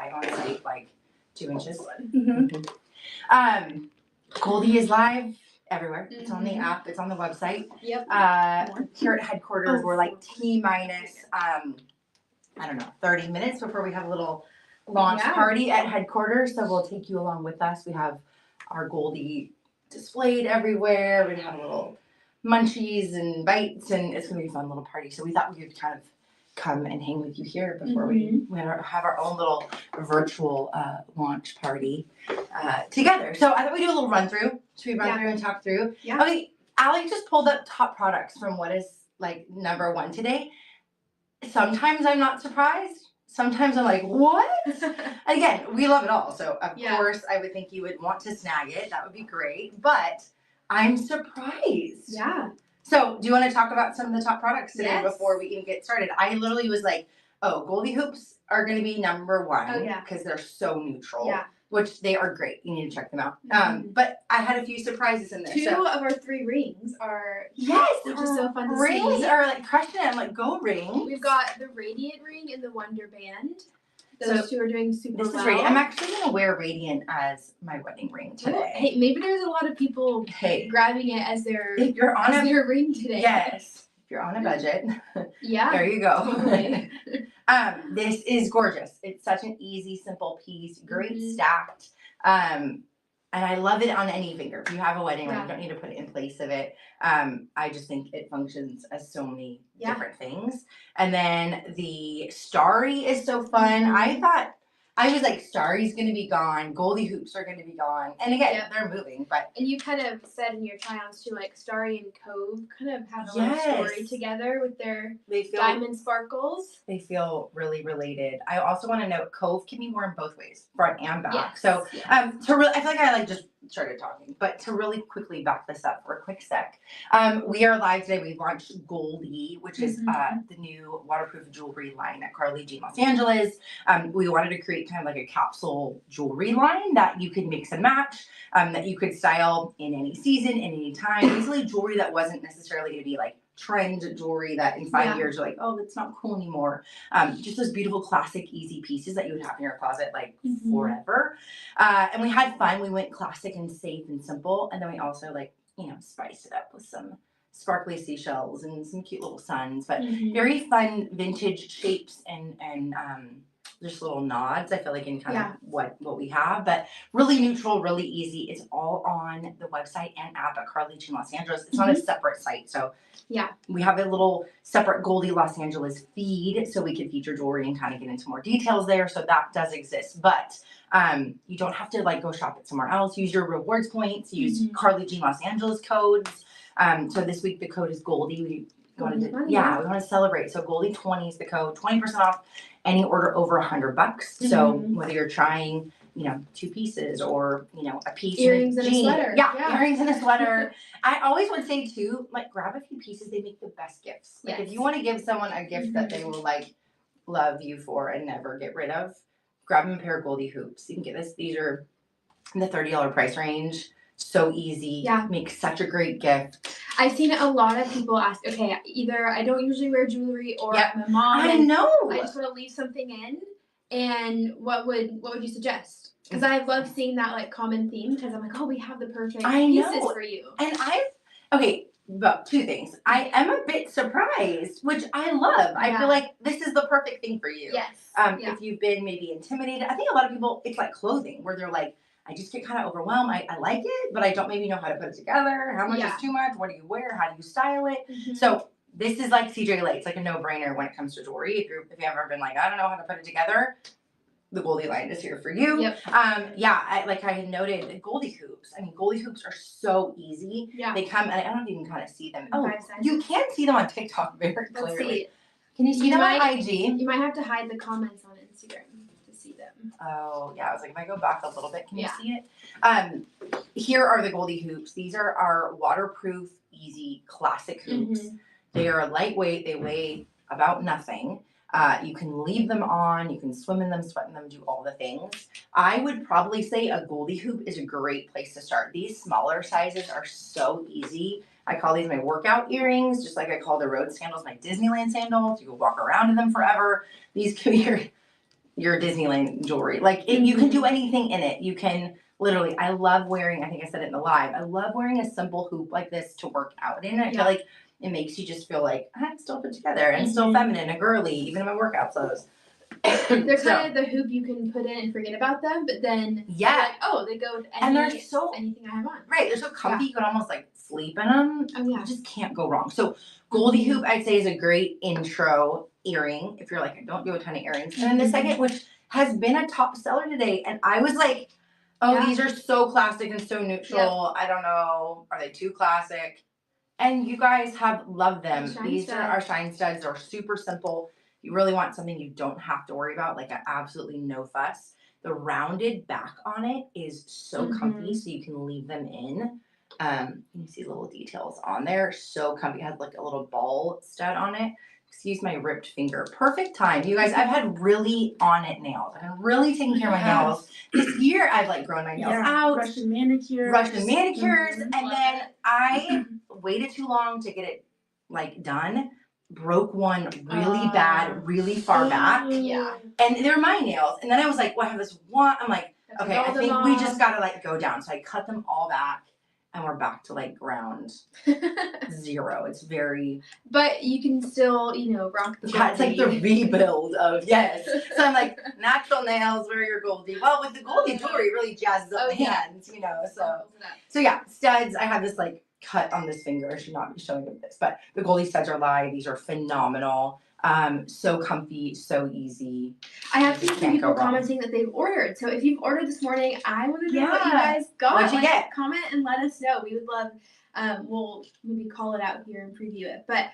live on site, like 2 inches. Mm-hmm. Goldie is live everywhere. It's on the app. It's on the website. Yep. Here at headquarters, we're like T-minus, I don't know, 30 minutes before we have a little launch party at headquarters. So we'll take you along with us. We have our Goldie displayed everywhere. We're gonna have little munchies and bites, and it's gonna be a fun little party. So we thought we could kind of come and hang with you here before we have our own little virtual launch party together. So I thought we'd do a little run through. Should we run through and talk through? Yeah. Okay, Allie just pulled up top products from what is like number 1 today. Sometimes I'm not surprised. Sometimes I'm like, what? Again, we love it all. So of course I would think you would want to snag it. That would be great. But I'm surprised. Yeah. So do you want to talk about some of the top products today before we even get started? I literally was like, oh, Goldie hoops are going to be number 1 because they're so neutral. Yeah. Which they are great. You need to check them out. But I had a few surprises in there. 2 of our 3 rings are which is so fun to see. Rings are like crushing it. I'm like, go rings. We've got the Radiant ring and the Wonder Band. Those 2 are doing super well. Radiant. I'm actually going to wear Radiant as my wedding ring today. Hey, maybe there's a lot of people grabbing it as their ring today. Yes. If you're on a budget. Yeah. There you go. Totally. This is gorgeous. It's such an easy, simple piece. Great stacked. And I love it on any finger. If you have a wedding ring, you don't need to put it in place of it. I just think it functions as so many different things. And then the Starry is so fun. I was like, Starry's going to be gone. Goldie hoops are going to be gone. And again, they're moving. And you kind of said in your try-ons too, like Starry and Cove kind of have a little story together with their diamond sparkles. They feel really related. I also want to note Cove can be worn both ways, front and back. So I feel like I just started talking, but to really quickly back this up for a quick sec, we are live today. We launched Goldie, which is the new waterproof jewelry line at Carly Jean Los Angeles. We wanted to create kind of like a capsule jewelry line that you could mix and match, that you could style in any season, in any time. Basically jewelry that wasn't necessarily going to be like trend jewelry that in 5 years you're like, oh, that's not cool anymore. Just those beautiful classic easy pieces that you would have in your closet like forever. And we had fun. We went classic and safe and simple. And then we also spiced it up with some sparkly seashells and some cute little suns, but very fun vintage shapes and just little nods, I feel like, in kind of what we have, but really neutral, really easy. It's all on the website and app at Carly Jean Los Angeles. It's on a separate site. So we have a little separate Goldie Los Angeles feed so we can feature jewelry and kind of get into more details there. So that does exist, but you don't have to like go shop it somewhere else. Use your rewards points, use Carly Jean Los Angeles codes. So this week the code is Goldie. We want to celebrate. So Goldie 20 is the code, 20% off any order over $100. So whether you're trying, 2 pieces or, a piece. Earrings and a sweater. Yeah, earrings and a sweater. I always would say too, like grab a few pieces. They make the best gifts. Like if you want to give someone a gift that they will like love you for and never get rid of, grab them a pair of Goldie hoops. You can get this. These are in the $30 price range. So easy. Yeah. Makes such a great gift. I've seen a lot of people ask, okay, either I don't usually wear jewelry or I'm a mom. I know. I just want to leave something in. And what would you suggest? Because I love seeing that like common theme because I'm like, oh, we have the perfect pieces for you. And but 2 things. I am a bit surprised, which I love. I feel like this is the perfect thing for you. Yes. If you've been maybe intimidated, I think a lot of people, it's like clothing where they're like, I just get kind of overwhelmed. I like it, but I don't maybe know how to put it together. How much is too much? What do you wear? How do you style it? So this is like CJ Lay. It's like a no-brainer when it comes to jewelry. If you've ever been like, I don't know how to put it together, the Goldie line is here for you. Yep. I had noted Goldie hoops. I mean, Goldie hoops are so easy. Yeah. They come, and I don't know if you can kind of see them. Oh, you can see them on TikTok very clearly. Let's see. Can you see them on IG? You might have to hide the comments on Instagram. Oh, yeah. I was like, if I go back a little bit, can you see it? Here are the Goldie hoops. These are our waterproof, easy, classic hoops. They are lightweight. They weigh about nothing. You can leave them on. You can swim in them, sweat in them, do all the things. I would probably say a Goldie hoop is a great place to start. These smaller sizes are so easy. I call these my workout earrings, just like I call the road sandals my Disneyland sandals. You can walk around in them forever. These can be your your Disneyland jewelry. Like you can do anything in it. You can literally, I love wearing, I think I said it in the live, I love wearing a simple hoop like this to work out in. I feel like it makes you just feel like I'm still put together and still feminine and girly, even in my workout clothes. They're kind of the hoop you can put in and forget about them, but then like, oh, they go with anything I have on. Right, they're so comfy you can almost like sleep in them. Oh yeah. You just can't go wrong. So Goldie hoop, I'd say, is a great intro earring if you're like, I don't do a ton of earrings. And then the second, which has been a top seller today, and I was like, oh, these are so classic and so neutral. I don't know, are they too classic? And you guys have loved them. These are our shine studs. They're super simple. You really want something you don't have to worry about, like absolutely no fuss. The rounded back on it is so comfy, so you can leave them in. You see little details on there. So comfy. It has like a little ball stud on it. Excuse my ripped finger. Perfect time. You guys, I've had really on it nails. I've been really taking care of my nails. This year I've like grown my nails out. Russian manicures. And then I waited too long to get it like done. Broke one really bad, really far back. Yeah. And they're my nails. And then I was like, well, I have this one. I'm like, okay, I think we just gotta like go down. So I cut them all back and we're back to like ground zero. It's very. But you can still, rock the Goldie. Yeah, it's like the rebuild of, yes. So I'm like, natural nails, wear your Goldie. Well, with the Goldie jewelry, it really jazzes up the hands, So yeah, studs. I have this like cut on this finger. I should not be showing you this, but the Goldie studs are live. These are phenomenal. So comfy, so easy. I have seen some people commenting that they've ordered. So if you've ordered this morning, I want to know what you guys got. What'd you get? Comment and let us know. We would love. We'll maybe call it out here and preview it. But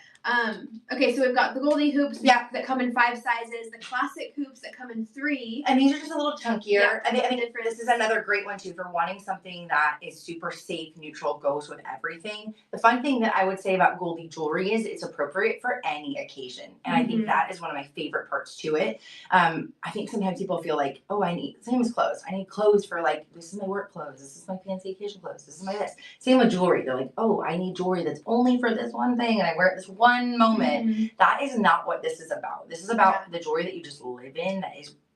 okay, so we've got the Goldie hoops that come in 5 sizes, the classic hoops that come in 3. And these are just a little chunkier. Yeah, I think this is another great one too for wanting something that is super safe, neutral, goes with everything. The fun thing that I would say about Goldie jewelry is it's appropriate for any occasion. And I think that is one of my favorite parts to it. I think sometimes people feel like, oh, same as clothes. I need clothes for like, this is my work clothes. This is my fancy occasion clothes. This is my this. Same with jewelry. They're like, oh, I need jewelry that's only for this one thing and I wear it this one moment. That is not what this is about. This is about the jewelry that you just live in.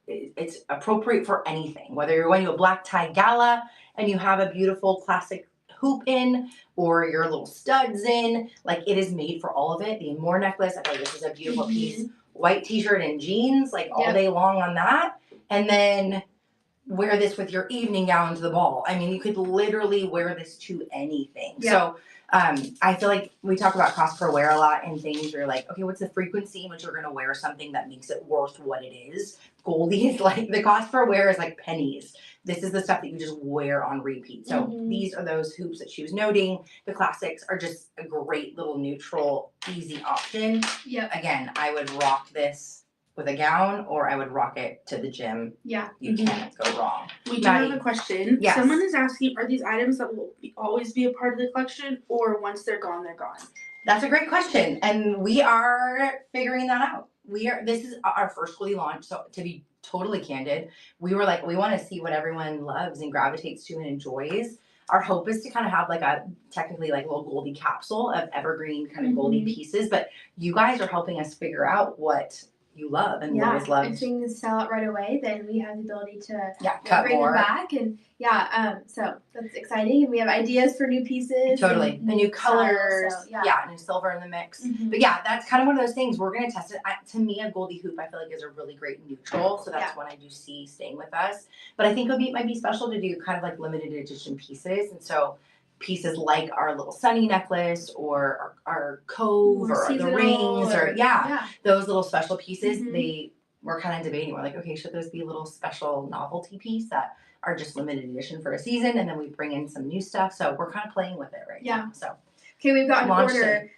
It's appropriate for anything, whether you're going to a black tie gala and you have a beautiful classic hoop in or your little studs in, like it is made for all of it. The Amore necklace, I feel like this is a beautiful piece. White t-shirt and jeans, like all day long on that. And then wear this with your evening gown to the ball. I mean, you could literally wear this to anything. So I feel like we talk about cost per wear a lot and things where you're like, okay, what's the frequency in which you're going to wear something that makes it worth what it is? Goldie is like, the cost per wear is like pennies. This is the stuff that you just wear on repeat. So these are those hoops that she was noting. The classics are just a great little neutral, easy option. Again, I would rock this with a gown, or I would rock it to the gym. You can't go wrong. We do have a question. Yes. Someone is asking, are these items that will always be a part of the collection, or once they're gone, they're gone? That's a great question, and we are figuring that out. This is our first Goldie launch, so to be totally candid, we were like, we want to see what everyone loves and gravitates to and enjoys. Our hope is to kind of have like a technically like a little Goldie capsule of evergreen kind of Goldie pieces, but you guys are helping us figure out what you love and always loved. If things sell out right away, then we have the ability to bring them back, and so that's exciting. And we have ideas for new pieces, the new colors, new silver in the mix. But that's kind of one of those things we're gonna test it. To me, a Goldie hoop I feel like is a really great neutral, so that's one I do see staying with us. But I think it might be special to do kind of like limited edition pieces, and so pieces like our little sunny necklace or our cove or the rings or those little special pieces, we're kind of debating. We're like, okay, should those be a little special novelty piece that are just limited edition for a season, and then we bring in some new stuff. So we're kind of playing with it right now. So okay, we've got an order.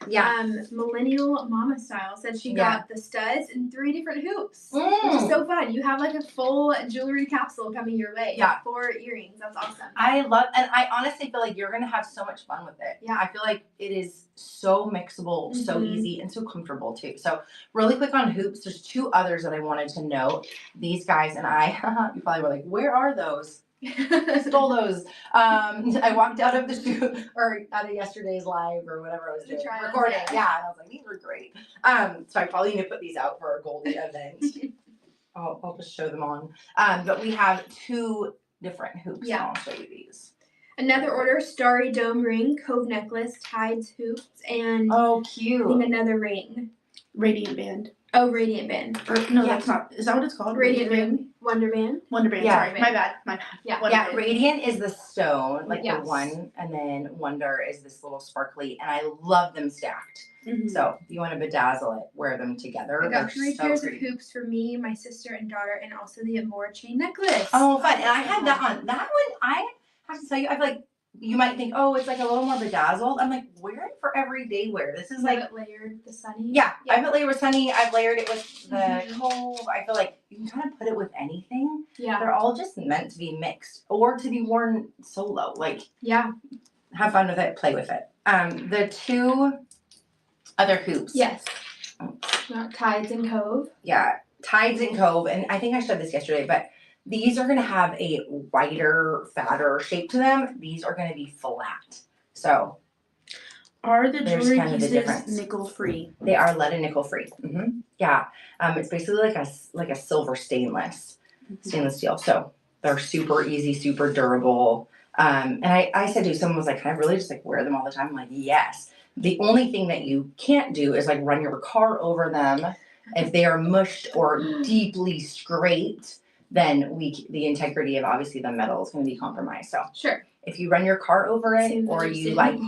Millennial Mama Style said she got the studs and 3 different hoops, which is so fun. You have like a full jewelry capsule coming your way. 4 earrings. That's awesome. I love, and I honestly feel like you're gonna have so much fun with it. I feel like it is so mixable, so easy, and so comfortable too. So really quick on hoops, there's 2 others that I wanted to note. These guys and I, you probably were like, where are those? I stole those. I walked out of the shoot or out of yesterday's live or whatever I was doing, recording. And I was like, these were great. So I probably need to put these out for a Goldie event. I'll just show them on. But we have 2 different hoops. Yeah. I'll show you these. Another order, starry dome ring, cove necklace, tides, hoops, and cute. I think another ring. Radiant band. Oh, radiant band. That's not. Is that what it's called? Radiant ring. Wonder band. Wonder band. Yeah. Sorry, my bad. Yeah. Radiant is the stone, like the one, and then Wonder is this little sparkly, and I love them stacked. Mm-hmm. So if you want to bedazzle it, wear them together. I got 3 pairs of hoops for me, my sister, and daughter, and also the Amore chain necklace. Oh, fun! And I had that on. That one, I have to tell you, I feel like you might think, oh, it's like a little more bedazzled. I'm like, wear it for everyday wear. This is like it layered the sunny. Yeah, I have it layered with sunny. I've layered it with the cove. I feel like you can kind of put it with anything. Yeah, they're all just meant to be mixed or to be worn solo. Like, have fun with it, play with it. The 2 other hoops. Yes. Tides and Cove. Yeah, Tides and Cove, and I think I showed this yesterday, but these are going to have a wider, fatter shape to them. These are going to be flat. So, are the jewelry pieces nickel free? They are lead and nickel free. Mm-hmm. Yeah, it's basically like a silver stainless steel. So they're super easy, super durable. And I said to someone was like, can I really just like wear them all the time? I'm like, yes. The only thing that you can't do is like run your car over them. If they are mushed or deeply scraped, then the integrity of obviously the metal is going to be compromised. So sure, if you run your car over it or you like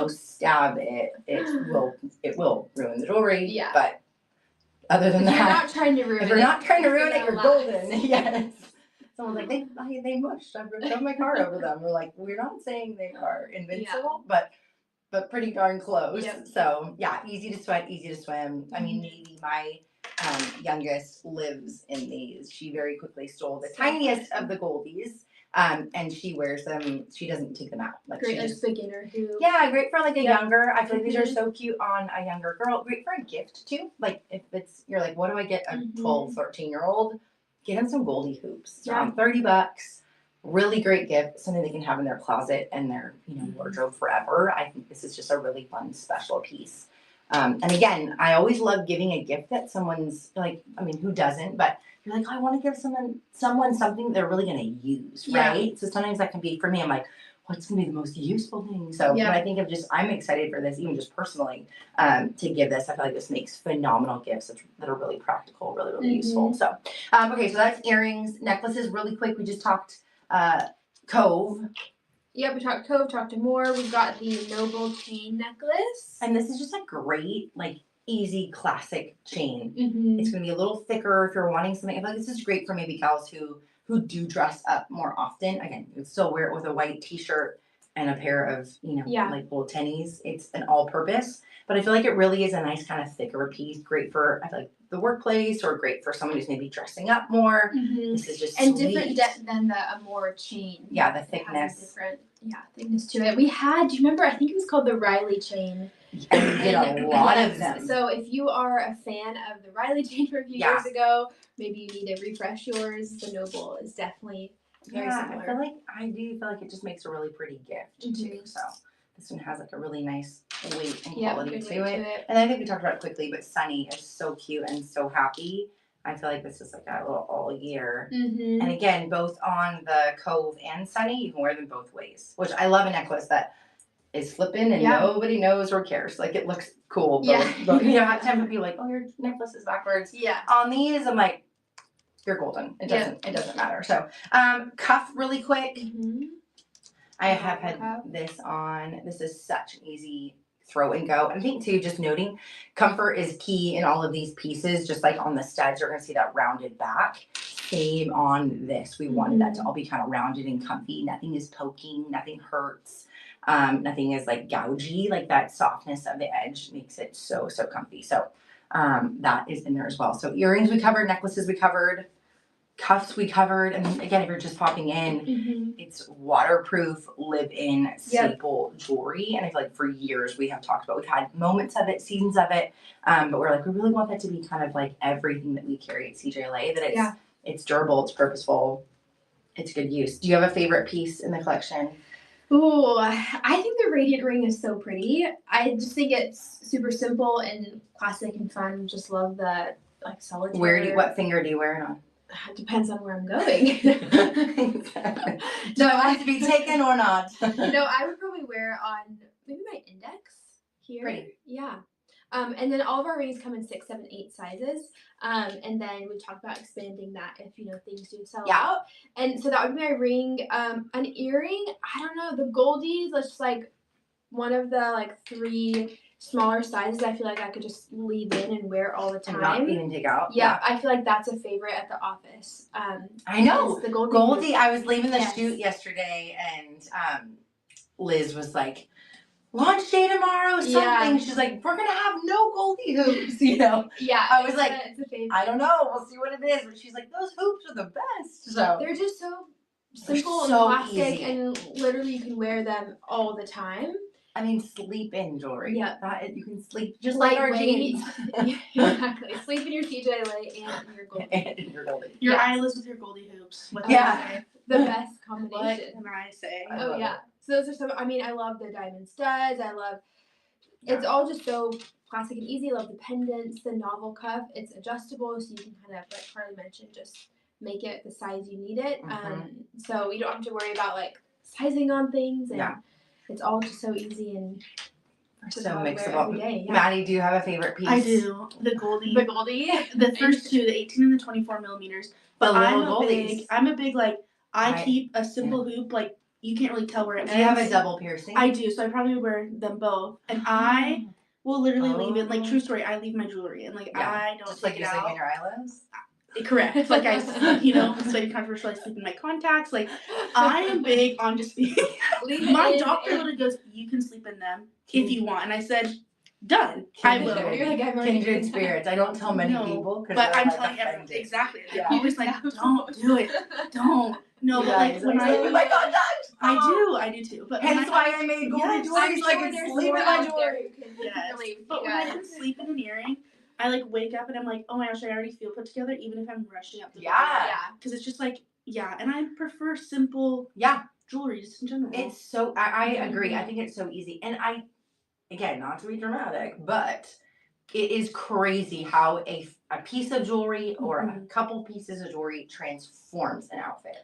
stab it, it will ruin the jewelry. Yeah. But other than that, you're not trying to ruin it. If you're not trying to ruin it, you're golden. Yes. Someone's like they mushed. I've run my car over them. We're like, we're not saying they are invincible, but pretty darn close. Yep. So yeah, easy to sweat, easy to swim. I mean, maybe my youngest lives in these. She very quickly stole the tiniest of the Goldies, and she wears them. She doesn't take them out. Like great, like beginner who. Yeah, great for like a younger. I feel like these are so cute on a younger girl. Great for a gift too. Like if you're like, what do I get a 12, 13-year-old? Get them some Goldie hoops. They're around $30. Really great gift, something they can have in their closet and their wardrobe forever. I think this is just a really fun, special piece. And again, I always love giving a gift that someone's like, I mean, who doesn't? But you're like, I want to give someone something they're really going to use, right? So sometimes that can be, for me, I'm like, what's going to be the most useful thing? So when I think of I'm excited for this, even just personally, to give this. I feel like this makes phenomenal gifts that are really practical, really, really useful. So, okay, so that's earrings, necklaces. Really quick, we just talked Cove. Yeah, we talked Cove, talked Amore. We've got the Noble chain necklace. And this is just a great, like, easy, classic chain. Mm-hmm. It's going to be a little thicker if you're wanting something. I feel like this is great for maybe gals who do dress up more often. Again, you can still wear it with a white t-shirt and a pair of, like little tennies. It's an all-purpose. But I feel like it really is a nice kind of thicker piece. Great for, I feel like, the workplace, or great for someone who's maybe dressing up more. Mm-hmm. This is just and sweet. Different than the Amore chain. Yeah, the thickness. Different, thickness to it. We had, do you remember? I think it was called the Riley chain. And we did a lot of them. So if you are a fan of the Riley chain from a few years ago, maybe you need to refresh yours. The Noble is definitely very similar. I do feel like it just makes a really pretty gift too. So this one has like a really nice weight and quality to it. And I think we talked about it quickly, but Sunny is so cute and so happy. I feel like this is like a little all year. Mm-hmm. And again, both on the Cove and Sunny, you can wear them both ways, which I love a necklace that is flipping and nobody knows or cares. Like it looks cool. But at times it'd be like, oh, your necklace is backwards. Yeah. On these, I'm like, you're golden. It doesn't matter. So cuff really quick. Mm-hmm. I have had this on. This is such an easy throw and go. And I think too, just noting, comfort is key in all of these pieces. Just like on the studs, you're gonna see that rounded back. Same on this. We wanted that to all be kind of rounded and comfy. Nothing is poking, nothing hurts. Nothing is like gougy. Like that softness of the edge makes it so comfy. So that is in there as well. So earrings we covered, necklaces we covered, cuffs we covered, and then again, if you're just popping in, it's waterproof, live-in staple jewelry. And I feel like for years we have talked about, we've had moments of it, seasons of it, but we're like, we really want that to be kind of like everything that we carry at CJLA, that it's durable, it's purposeful, it's good use. Do you have a favorite piece in the collection? Ooh, I think the Radiant ring is so pretty. I just think it's super simple and classic and fun. Just love the like solitaire. What finger do you wear it on? It depends on where I'm going. Do I want it to be taken or not? I would probably wear on maybe my index here. Pretty. Yeah. And then all of our rings come in 6, 7, 8 sizes. And then we talked about expanding that if, things do sell out. And so that would be my ring. An earring, I don't know, the Goldies, that's just like one of the 3 smaller sizes. I feel like I could just leave in and wear all the time. And not even take out. Yeah, I feel like that's a favorite at the office. I know. The Goldie, I was leaving the shoot yesterday and Liz was like, launch day tomorrow, something. Yeah. She's like, we're gonna have no Goldie hoops, Yeah. I was like, I don't know, we'll see what it is. But she's like, those hoops are the best. So they're just so simple and plastic, and literally you can wear them all the time. I mean, sleep in jewelry. Yeah, you can sleep just like our jeans. Exactly. Sleep in your TJ Lay and in your Goldie. And in your Goldie. Your eyeless with your Goldie hoops. The best combination. What can I say? Oh yeah. So those are some. I mean, I love the diamond studs. I love. It's all just so classic and easy. I love the pendants, the novel cuff. It's adjustable, so you can kind of, like Carly mentioned, just make it the size you need it. So you don't have to worry about sizing on things, and it's all just so easy and so mixable. Every day, Maddie, do you have a favorite piece? I do. The Goldie. The Goldie. The first 2, the 18 and the 24 millimeters. But I'm a big I keep a simple hoop, you can't really tell where it ends. Do you have a double piercing? I do, so I probably wear them both. And I will literally leave it, true story, I leave my jewelry and I don't just take it out. Just like you sleep in your eyelids? Correct. It's like controversial, I sleep in my contacts. I am big on just being my doctor literally goes, you can sleep in them if you want. And I said, done. I will. You're like, I've already kindred spirits. I don't tell many people. But I'm telling everyone. Exactly. You just don't do it. Don't. No, but when I sleep my contacts. I do too. But hence why I made Goldie jewelry so I can sleep in my jewelry. Yes. But when I can sleep in an earring, I wake up and I'm like, oh my gosh, I already feel put together, even if I'm rushing out the door. Yeah. Because it's just and I prefer simple jewelry just in general. It's so I agree. I think it's so easy. And again, not to be dramatic, but it is crazy how a piece of jewelry or a couple pieces of jewelry transforms an outfit.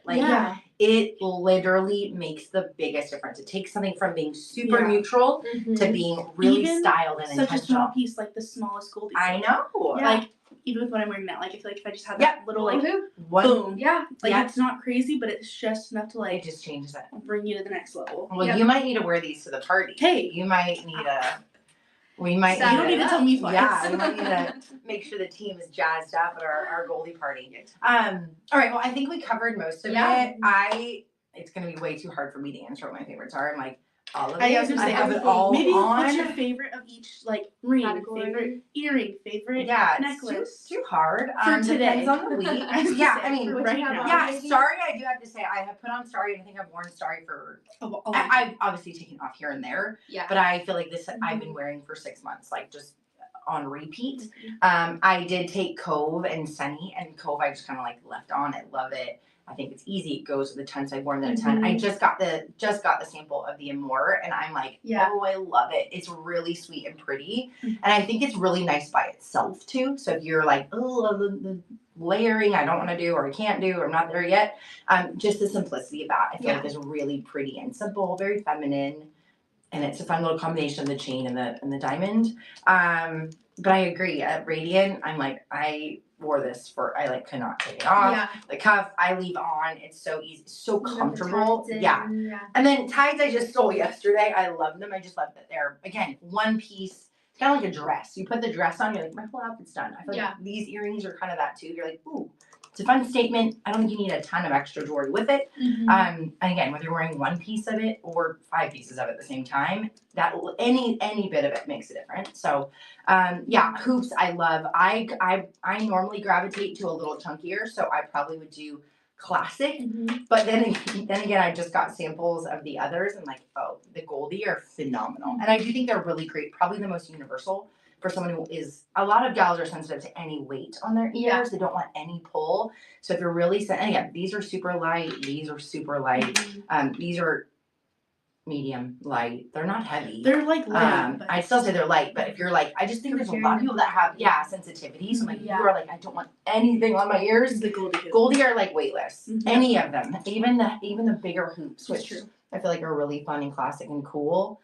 It literally makes the biggest difference. It takes something from being super neutral to being really styled and intentional. Such a small piece, the smallest Goldie. I know. Yeah. Even with what I'm wearing now, I feel like if I just had that little boom. Yeah. It's not crazy, but it's just enough to it just changes it. Bring you to the next level. Well, you might need to wear these to the party. Hey. You might need we might you don't need to tell me twice. Yeah, we might need to make sure the team is jazzed up at our Goldie party. All right, well, I think we covered most of it. It's going to be way too hard for me to answer what my favorites are. I'm all of it. I was going to say, have it all maybe on. What's your favorite of each, ring, category. Favorite earring, favorite necklace? It's too hard. For today. Depends on the week. Right now. Starry, I do have to say, I have put on Starry, and I think I've worn Starry for, I've obviously taken off here and there, but I feel like this I've been wearing for 6 months, just on repeat. I did take Cove and Sunny, and Cove I just kind of left on. I love it. I think it's easy. It goes with the tons I've worn a ton. I just got the sample of the Amour, and I'm oh, I love it. It's really sweet and pretty, and I think it's really nice by itself too. So if you're oh, the layering I don't want to do, or I can't do, or I'm not there yet, just the simplicity of that I feel like is really pretty and simple, very feminine, and it's a fun little combination of the chain and the diamond. But I agree. At Radiant, I'm I wore this I could not take it off. Yeah. The cuff I leave on. It's so easy, so comfortable. Yeah. And then tides I just stole yesterday. I love them. I just love that they're one piece. It's kind of like a dress. You put the dress on, you're my whole outfit's done. I feel these earrings are kind of that too. You're ooh. It's a fun statement. I don't think you need a ton of extra jewelry with it. And again, whether you're wearing one piece of it or 5 pieces of it at the same time, that any bit of it makes a difference. So, hoops I love. I normally gravitate to a little chunkier, so I probably would do classic. But then again, I just got samples of the others, and oh, the Goldie are phenomenal, and I do think they're really great. Probably the most universal. For someone who is, a lot of gals are sensitive to any weight on their ears. They don't want any pull. So if you're really, and again, these are super light. These are super light. These are medium, light. They're not heavy. They're like light. I still say they're light, but if you're like, I just think there's a lot of people that have sensitivities. So I'm like, you are like, I don't want anything on my ears. The Goldie hoop. Goldie are like weightless. Any of them, even the bigger hoops, which I feel like are really fun and classic and cool.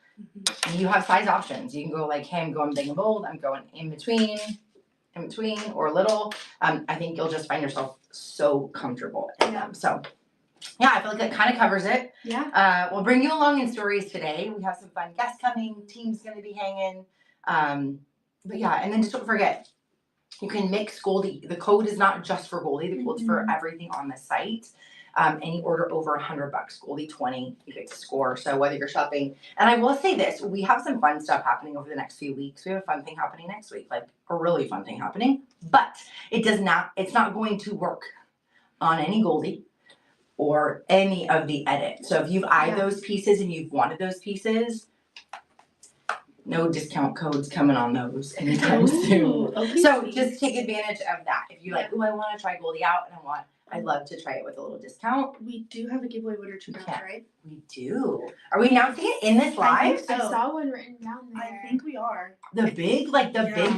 And you have size options. You can go like, hey, I'm going big and bold. I'm going in between or little. I think you'll just find yourself so comfortable in them. So yeah, I feel like that kind of covers it. Yeah. We'll bring you along in stories today. We have some fun guests coming. Team's going to be hanging. But yeah, and then just don't forget, you can mix Goldie. The code is not just for Goldie. The code's for everything on the site. Any order over $100, Goldie 20, you get to score. So whether you're shopping, and I will say this, we have some fun stuff happening over the next few weeks. We have a fun thing happening next week, like a really fun thing happening, but it's not going to work on any Goldie or any of the edit. So if you've eyed those pieces and you've wanted those pieces, no discount codes coming on those anytime soon. Okay, so just take advantage of that. If you're like, oh, I want to try Goldie out and I'd love to try it with a little discount. We do have a giveaway winner to announce, right? We do. Are we announcing it in this live? So. I saw one written down there. I think we are. The big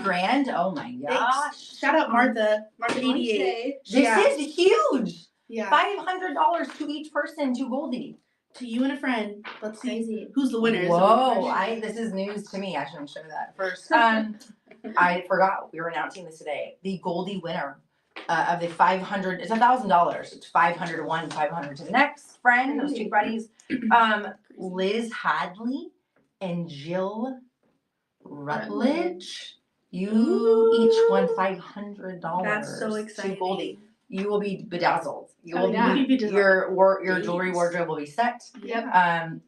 grand? Oh my gosh. Shout out Martha 88. This is huge. Yeah. $500 to each person to Goldie. To you and a friend. Let's see who's the winner. Whoa, this is news to me. I shouldn't show that first. I forgot we were announcing this today. The Goldie winner of the 500, it's $1,000. It's 500 to one, 500 to the next friend, those two buddies. Liz Hadley and Jill Rutledge. You each won $500. That's so exciting. To Goldie. You will be bedazzled. You will be your jewelry wardrobe will be set. Yep. And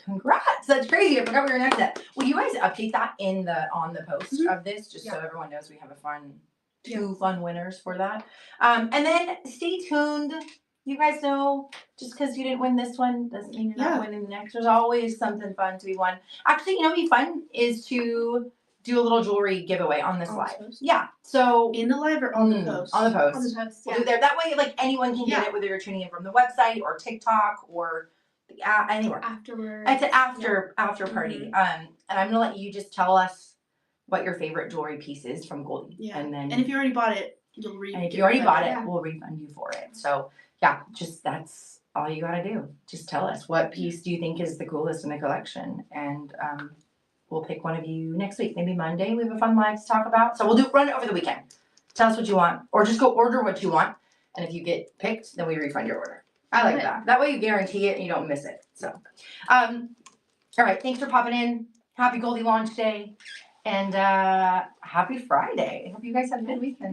congrats. That's crazy. I forgot we were next step. Will you guys update that on the post of this, just so everyone knows we have two fun winners for that. And then stay tuned. You guys know, just because you didn't win this one doesn't mean you're not winning the next. There's always something fun to be won. Actually, you know what'd be fun is to do a little jewelry giveaway on this live. Yeah. So in the live or on the post? On the post. On the post. We'll do there. That way, like anyone can get it, whether you're tuning in from the website or TikTok or anywhere. Afterwards. It's an after party. And I'm gonna let you just tell us what your favorite jewelry piece is from Goldie. Yeah. And if you already bought it, we'll refund you for it. So yeah, just that's all you gotta do. Just tell us what piece do you think is the coolest in the collection, and we'll pick one of you next week. Maybe Monday. We have a fun live to talk about. So we'll run it over the weekend. Tell us what you want, or just go order what you want. And if you get picked, then we refund your order. I like that. That way you guarantee it and you don't miss it. So, all right. Thanks for popping in. Happy Goldie launch day, and happy Friday. I hope you guys have a good weekend.